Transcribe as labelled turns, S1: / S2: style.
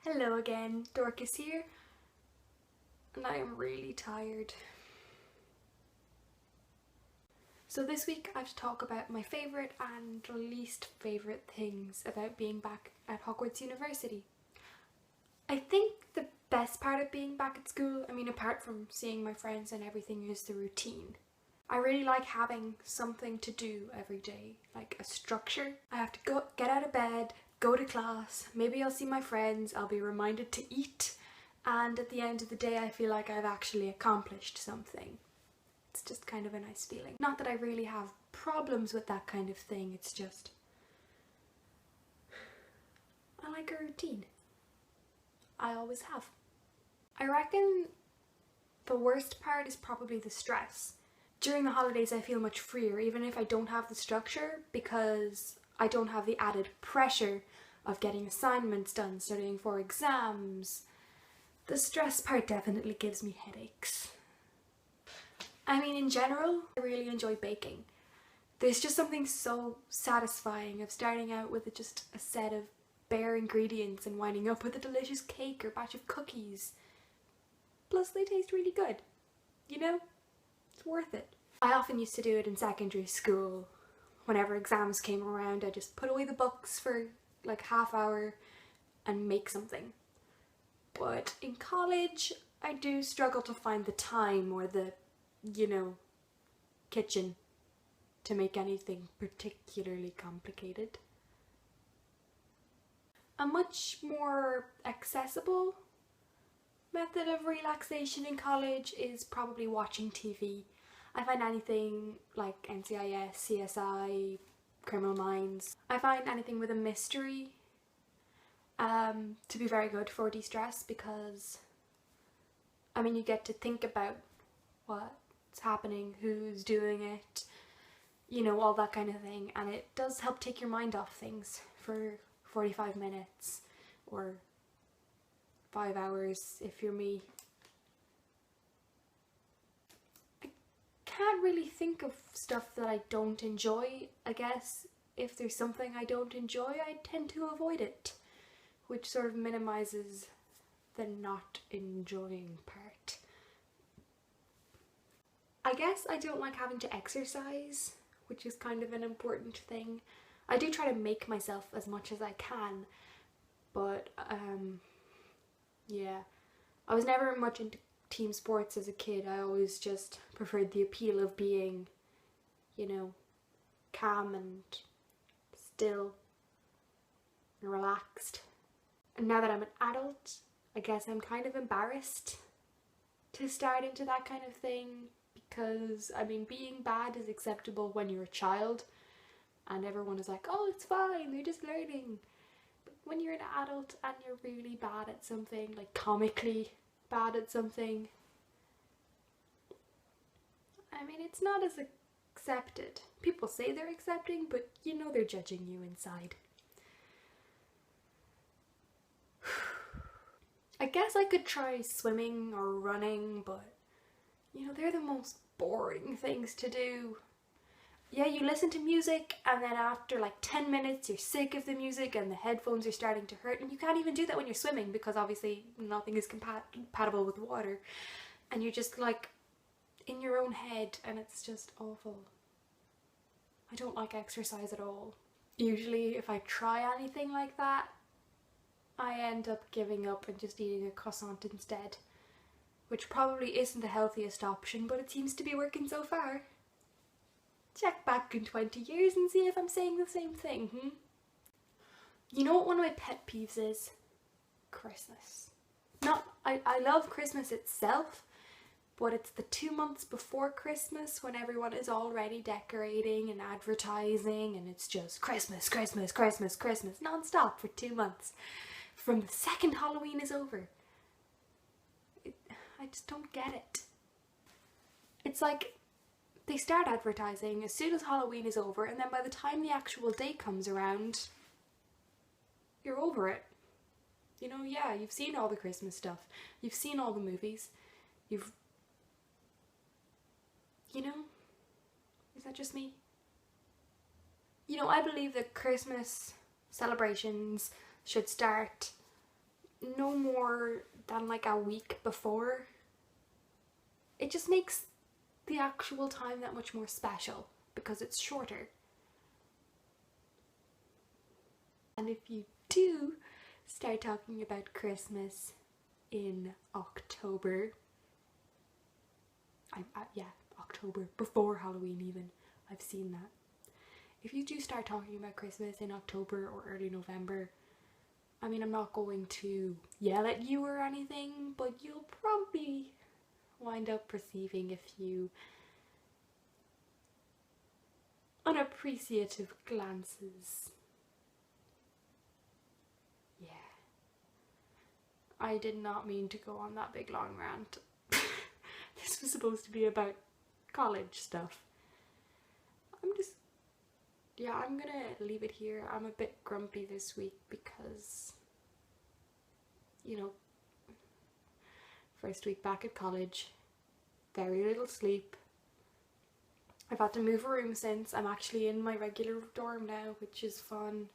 S1: Hello again, Dorcas here, and I am really tired. So this week I have to talk about my favourite and least favourite things about being back at Hogwarts University. I think the best part of being back at school, apart from seeing my friends and everything, is the routine. I really like having something to do every day, like a structure. I have to get out of bed, go to class, maybe I'll see my friends, I'll be reminded to eat, and at the end of the day I feel like I've actually accomplished something. It's just kind of a nice feeling. Not that I really have problems with that kind of thing, it's just I like a routine. I always have. I reckon the worst part is probably the stress. During the holidays I feel much freer, even if I don't have the structure, because I don't have the added pressure of getting assignments done, studying for exams. The stress part definitely gives me headaches. In general, I really enjoy baking. There's just something so satisfying of starting out with just a set of bare ingredients and winding up with a delicious cake or batch of cookies. Plus they taste really good, you know? It's worth it. I often used to do it in secondary school. Whenever exams came around, I just put away the books for like half hour and make something. But in college, I do struggle to find the time or the, kitchen to make anything particularly complicated. A much more accessible method of relaxation in college is probably watching TV. I find anything like NCIS, CSI, Criminal Minds, I find anything with a mystery to be very good for de-stress, because you get to think about what's happening, who's doing it, all that kind of thing, and it does help take your mind off things for 45 minutes or 5 hours if you're me. I can't really think of stuff that I don't enjoy. I guess if there's something I don't enjoy, I tend to avoid it, which sort of minimises the not enjoying part. I guess I don't like having to exercise, which is kind of an important thing. I do try to make myself as much as I can, but yeah, I was never much into team sports as a kid. I always just preferred the appeal of being, calm and still and relaxed. And now that I'm an adult, I guess I'm kind of embarrassed to start into that kind of thing, because being bad is acceptable when you're a child and everyone is like, oh, it's fine, they're just learning. But when you're an adult and you're really bad at something, like comically bad at something, it's not as accepted. People say they're accepting, but they're judging you inside. I guess I could try swimming or running, but they're the most boring things to do. Yeah, you listen to music and then after like 10 minutes you're sick of the music and the headphones are starting to hurt, and you can't even do that when you're swimming because obviously nothing is compatible with water, and you're just like in your own head and it's just awful. I don't like exercise at all. Usually if I try anything like that, I end up giving up and just eating a croissant instead, which probably isn't the healthiest option, but it seems to be working so far. Check back in 20 years and see if I'm saying the same thing, You know what one of my pet peeves is? Christmas. I love Christmas itself, but it's the 2 months before Christmas when everyone is already decorating and advertising, and it's just Christmas, Christmas, Christmas, Christmas, non-stop for 2 months. From the second Halloween is over. I just don't get it. It's like they start advertising as soon as Halloween is over, and then by the time the actual day comes around, you're over it. Yeah, you've seen all the Christmas stuff. You've seen all the movies. Is that just me? I believe that Christmas celebrations should start no more than like a week before. It just makes the actual time that much more special because it's shorter. And if you do start talking about Christmas in October, yeah, October, before Halloween even, I've seen that. If you do start talking about Christmas in October or early November, I mean, I'm not going to yell at you or anything, but you'll probably wind up perceiving a few unappreciative glances. Yeah. I did not mean to go on that big long rant. This was supposed to be about college stuff. I'm gonna leave it here. I'm a bit grumpy this week because, you know, first week back at college, very little sleep. I've had to move a room since. I'm actually in my regular dorm now, which is fun.